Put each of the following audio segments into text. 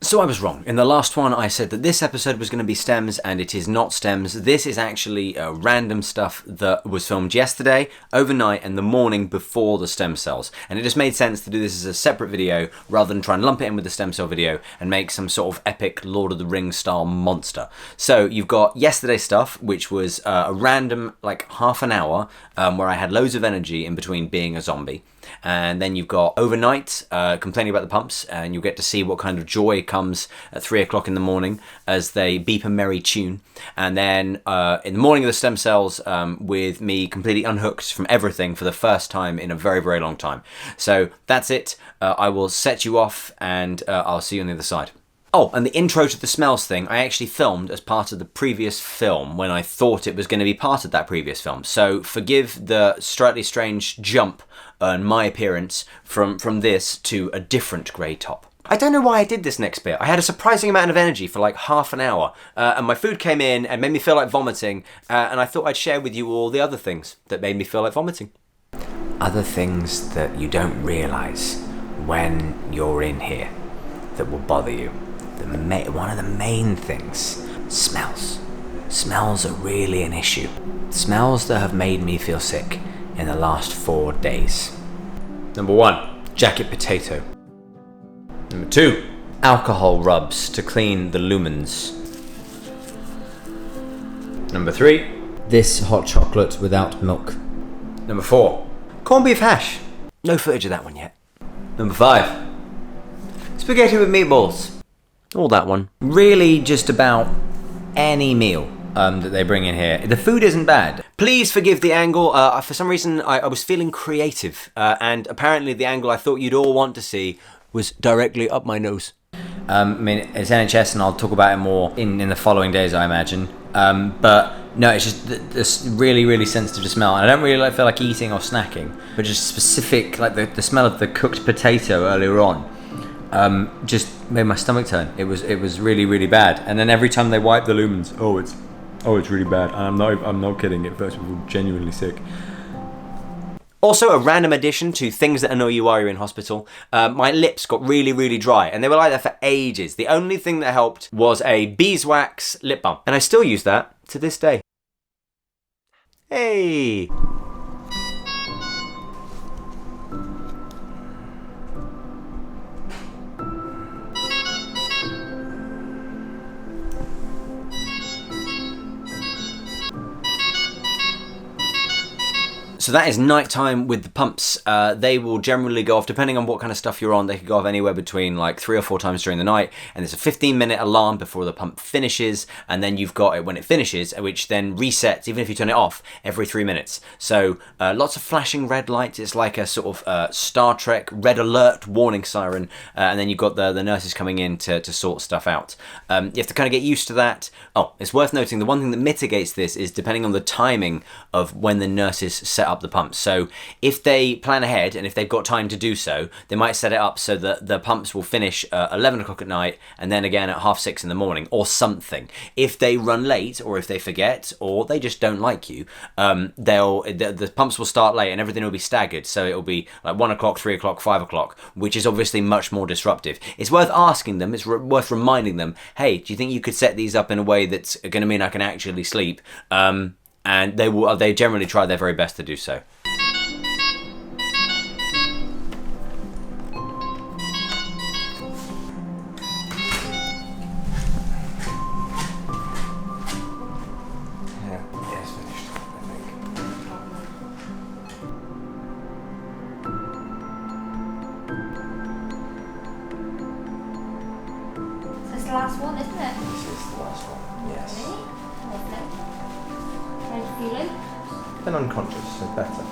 So I was wrong. In the last one I said that this episode was going to be stems, and it is not stems. This is actually random stuff that was filmed yesterday, overnight, and the morning before the stem cells. And it just made sense to do this as a separate video rather than try and lump it in with the stem cell video and make some sort of epic Lord of the Rings style monster. So you've got yesterday's stuff, which was a random like half an hour where I had loads of energy in between being a zombie. And then you've got overnight complaining about the pumps, and you'll get to see what kind of joy comes at 3 o'clock in the morning as they beep a merry tune. And then in the morning of the stem cells, with me completely unhooked from everything for the first time in a very, very long time. So that's it. I will set you off, and I'll see you on the other side. Oh, and the intro to the smells thing I actually filmed as part of the previous film when I thought it was going to be part of that previous film. So forgive the slightly strange jump on my appearance from this to a different grey top. I don't know why I did this next bit. I had a surprising amount of energy for like half an hour, and my food came in and made me feel like vomiting, and I thought I'd share with you all the other things that made me feel like vomiting. Other things that you don't realise when you're in here that will bother you. One of the main things, smells. Smells are really an issue. Smells that have made me feel sick in the last 4 days. Number 1, jacket potato. Number 2, alcohol rubs to clean the lumens. Number 3, this hot chocolate without milk. Number 4, corned beef hash. No footage of that one yet. Number 5, spaghetti with meatballs. All that one. Really just about any meal that they bring in here. The food isn't bad. Please forgive the angle. For some reason, I was feeling creative. And apparently the angle I thought you'd all want to see was directly up my nose. I mean, it's NHS and I'll talk about it more in the following days, I imagine. But no, it's just this really, really sensitive to smell. And I don't really feel like eating or snacking, but just specific, like the smell of the cooked potato earlier on. Just made my stomach turn. It was really, really bad. And then every time they wipe the lumens, it's really bad. And I'm not kidding. It makes me genuinely sick. Also, a random addition to things that annoy you while you're in hospital. My lips got really, really dry, and they were like that for ages. The only thing that helped was a beeswax lip balm, and I still use that to this day. Hey. So that is nighttime with the pumps. They will generally go off, depending on what kind of stuff you're on, they could go off anywhere between like 3 or 4 times during the night. And there's a 15-minute alarm before the pump finishes. And then you've got it when it finishes, which then resets, even if you turn it off, every 3 minutes. So lots of flashing red lights. It's like a sort of Star Trek red alert warning siren. And then you've got the nurses coming in to sort stuff out. You have to kind of get used to that. Oh, it's worth noting the one thing that mitigates this is depending on the timing of when the nurses set up the pumps. So if they plan ahead and if they've got time to do so, they might set it up so that the pumps will finish at 11 o'clock at night and then again at 6:30 in the morning or something. If they run late or if they forget or they just don't like you, the pumps will start late and everything will be staggered. So it'll be like 1 o'clock, 3 o'clock, 5 o'clock, which is obviously much more disruptive. It's worth asking them, it's worth reminding them, hey, do you think you could set these up in a way that's going to mean I can actually sleep? And they generally try their very best to do so. The last one, isn't it? This is the last one, yes. Lovely. How are you feeling? Been unconscious, so better.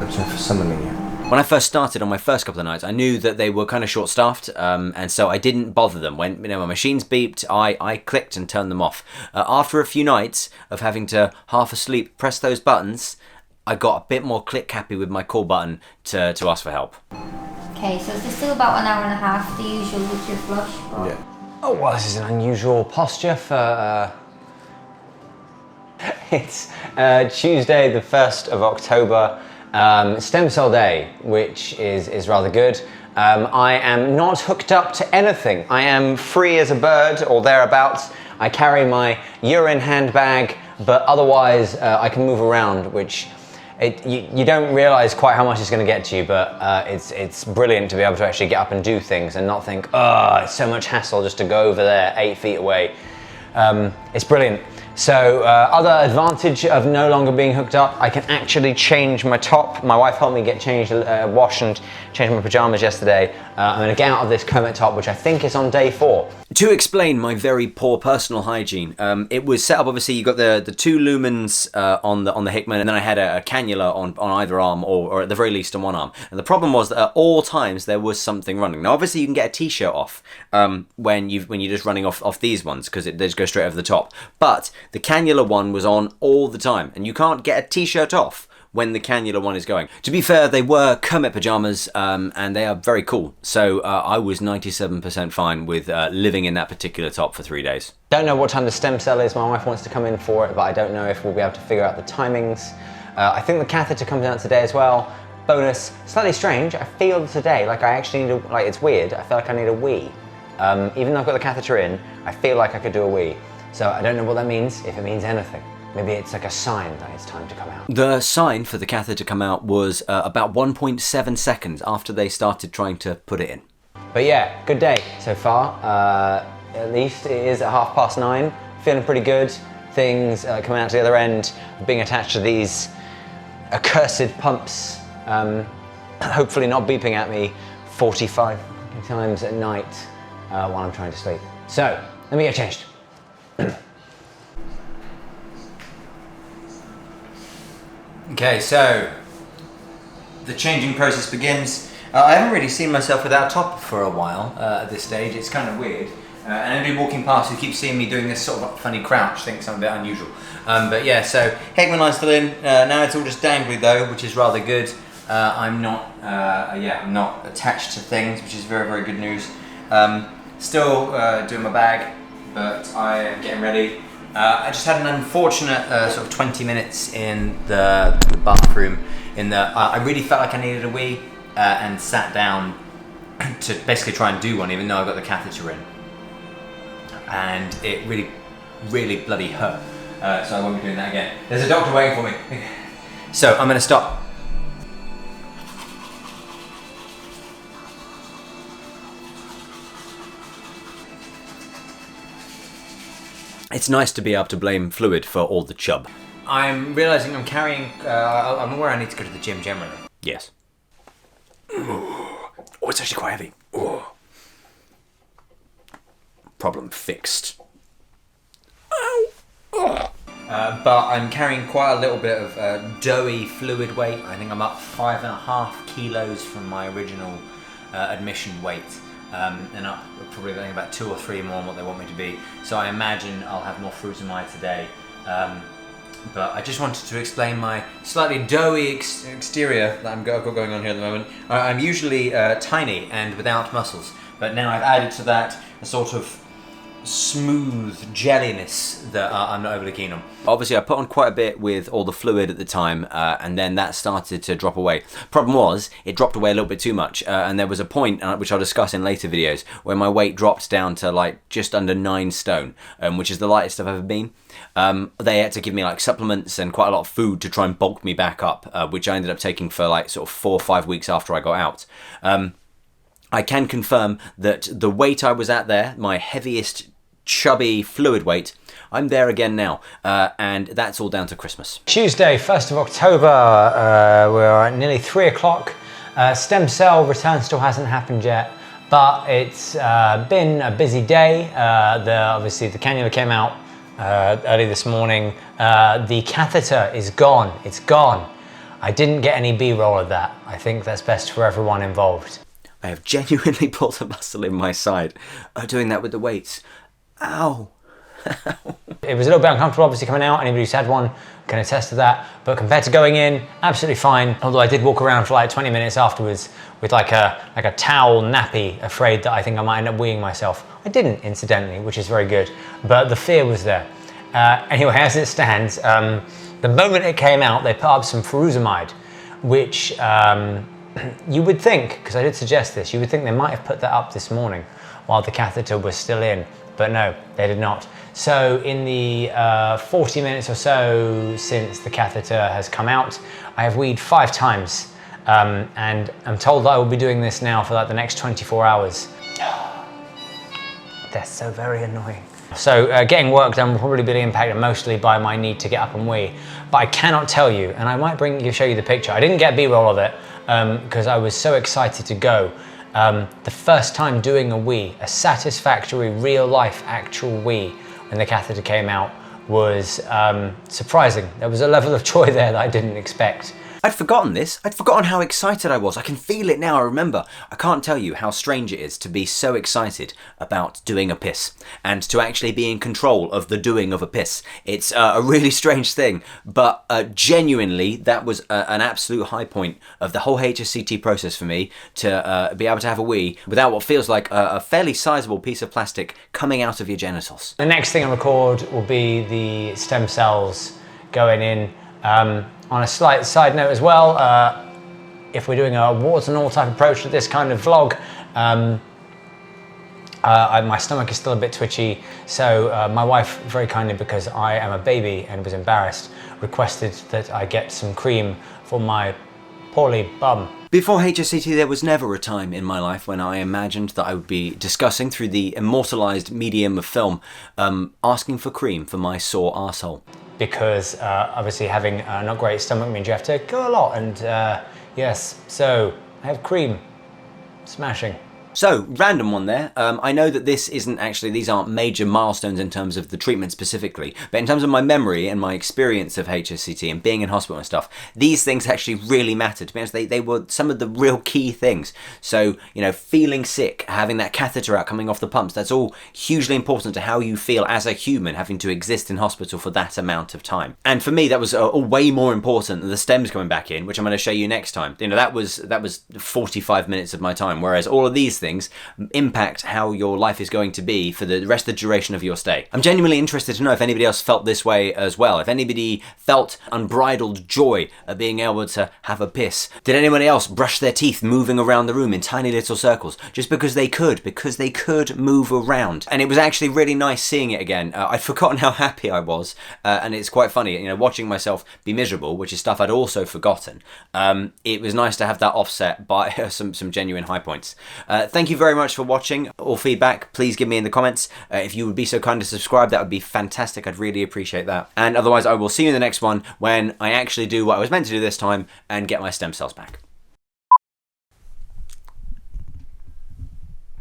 I'm sorry for summoning you. When I first started on my first couple of nights, I knew that they were kind of short-staffed, and so I didn't bother them. When my machines beeped, I clicked and turned them off. After a few nights of having to half asleep press those buttons, I got a bit more click-happy with my call button to ask for help. Okay, so it's still about an hour and a half, the usual with your flush. But... Yeah. Oh, well, this is an unusual posture for... It's Tuesday, the 1st of October, Stem cell day, which is rather good. I am not hooked up to anything. I am free as a bird or thereabouts. I carry my urine handbag, but otherwise I can move around, which you don't realize quite how much it's going to get to you, but it's brilliant to be able to actually get up and do things and not think, oh, it's so much hassle just to go over there 8 feet away. It's brilliant. So other advantage of no longer being hooked up, I can actually change my top. My wife helped me get changed, wash and change my pajamas yesterday. I'm going to get out of this Kermit top, which I think is on day 4. To explain my very poor personal hygiene, it was set up, obviously you got the 2 lumens on the Hickman, and then I had a cannula on either arm, or at the very least on one arm. And the problem was that at all times there was something running. Now obviously you can get a t-shirt off when you're just running off these ones, because they just go straight over the top. But the cannula one was on all the time, and you can't get a t-shirt off when the cannula one is going. To be fair, they were Kermit pajamas, and they are very cool. So I was 97% fine with living in that particular top for 3 days. Don't know what time the stem cell is. My wife wants to come in for it, but I don't know if we'll be able to figure out the timings. I think the catheter comes out today as well. Bonus, slightly strange, I feel today like I actually need a, it's weird, I feel like I need a wee. Even though I've got the catheter in, I feel like I could do a wee. So I don't know what that means, if it means anything. Maybe it's like a sign that it's time to come out. The sign for the catheter to come out was about 1.7 seconds after they started trying to put it in. But yeah, good day so far. At least it is at 9:30. Feeling pretty good. Things coming out to the other end, being attached to these accursed pumps. Hopefully not beeping at me 45 times at night while I'm trying to sleep. So, let me get changed. Okay, so the changing process begins. I haven't really seen myself without top for a while at this stage. It's kind of weird. And anybody walking past who keeps seeing me doing this sort of funny crouch thinks I'm a bit unusual. But yeah, so Hickman line's still in. Now it's all just dangly though, which is rather good. I'm not attached to things, which is very, very good news. Still doing my bag, but I am getting ready. I just had an unfortunate sort of 20 minutes in the bathroom in that I really felt like I needed a wee and sat down to basically try and do one, even though I got the catheter in. And it really, really bloody hurt. So I won't be doing that again. There's a doctor waiting for me. So I'm going to stop. It's nice to be able to blame fluid for all the chub. I'm realising I'm carrying... I'm aware I need to go to the gym generally. Yes. Oh, it's actually quite heavy. Oh. Problem fixed. Ow. Oh. But I'm carrying quite a little bit of doughy fluid weight. I think I'm up 5.5 kilos from my original admission weight. And up probably about 2 or 3 more than what they want me to be. So I imagine I'll have more frutamide today. But I just wanted to explain my slightly doughy exterior that I've got going on here at the moment. I'm usually tiny and without muscles, but now I've added to that a sort of smooth jelliness that I'm not overly keen on. Obviously I put on quite a bit with all the fluid at the time, and then that started to drop away. Problem was, it dropped away a little bit too much, and there was a point, which I'll discuss in later videos, where my weight dropped down to like just under 9 stone, which is the lightest I've ever been. They had to give me like supplements and quite a lot of food to try and bulk me back up, which I ended up taking for like sort of 4 or 5 weeks after I got out. I can confirm that the weight I was at there, my heaviest chubby fluid weight, I'm there again now, and that's all down to Christmas. Tuesday, 1st of October, we're at nearly 3 o'clock. Stem cell return still hasn't happened yet, but it's been a busy day. Obviously the cannula came out early this morning. The catheter is gone, it's gone. I didn't get any B-roll of that. I think that's best for everyone involved. I have genuinely pulled a muscle in my side doing that with the weights. Ow. It was a little bit uncomfortable obviously coming out. Anybody who's had one can attest to that. But compared to going in, absolutely fine. Although I did walk around for like 20 minutes afterwards with like a towel nappy, afraid that I think I might end up weeing myself. I didn't, incidentally, which is very good. But the fear was there. Anyway, as it stands, the moment it came out, they put up some furosemide, which you would think, because I did suggest this, you would think they might have put that up this morning while the catheter was still in, but no, they did not. So in the 40 minutes or so since the catheter has come out, I have weed 5 times, and I'm told that I will be doing this now for like the next 24 hours. They're so very annoying. So getting work done will probably be impacted mostly by my need to get up and wee. But I cannot tell you, and I might show you the picture. I didn't get B-roll of it because I was so excited to go. The first time doing a wee, a satisfactory, real-life, actual wee, when the catheter came out, was surprising. There was a level of joy there that I didn't expect. I'd forgotten this. I'd forgotten how excited I was. I can feel it now, I remember. I can't tell you how strange it is to be so excited about doing a piss and to actually be in control of the doing of a piss. It's a really strange thing, but genuinely that was an absolute high point of the whole HSCT process for me, to be able to have a wee without what feels like a fairly sizable piece of plastic coming out of your genitals. The next thing I record will be the stem cells going in. On a slight side note as well, if we're doing a warts and all type approach to this kind of vlog, my stomach is still a bit twitchy, so my wife, very kindly, because I am a baby and was embarrassed, requested that I get some cream for my poorly bum. Before HSCT, there was never a time in my life when I imagined that I would be discussing, through the immortalised medium of film, asking for cream for my sore arsehole. Because obviously having a not great stomach means you have to go a lot, and yes, so I have cream. Smashing. So, random one there. I know that these aren't major milestones in terms of the treatment specifically, but in terms of my memory and my experience of HSCT and being in hospital and stuff, these things actually really mattered. To be honest, they were some of the real key things. So, you know, feeling sick, having that catheter out, coming off the pumps, that's all hugely important to how you feel as a human having to exist in hospital for that amount of time. And for me, that was way more important than the stems coming back in, which I'm going to show you next time. You know, that was 45 minutes of my time, whereas all of these things impact how your life is going to be for the rest of the duration of your stay. I'm genuinely interested to know if anybody else felt this way as well. If anybody felt unbridled joy at being able to have a piss. Did anybody else brush their teeth moving around the room in tiny little circles just because they could move around? And it was actually really nice seeing it again. I'd forgotten how happy I was, and it's quite funny, you know, watching myself be miserable, which is stuff I'd also forgotten. It was nice to have that offset by some genuine high points. Thank you very much for watching. All feedback, please give me in the comments. If you would be so kind to subscribe, that would be fantastic. I'd really appreciate that. And otherwise, I will see you in the next one when I actually do what I was meant to do this time and get my stem cells back.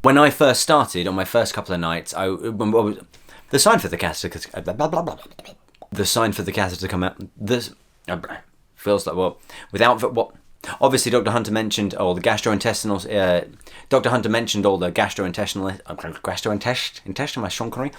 When I first started, on my first couple of nights, the sign for the catheter, the sign for the catheter to come out, this feels like, well, without what. Obviously, Dr. Hunter mentioned all the gastrointestinal. Dr. Hunter mentioned all the gastrointestinal, my shonkery.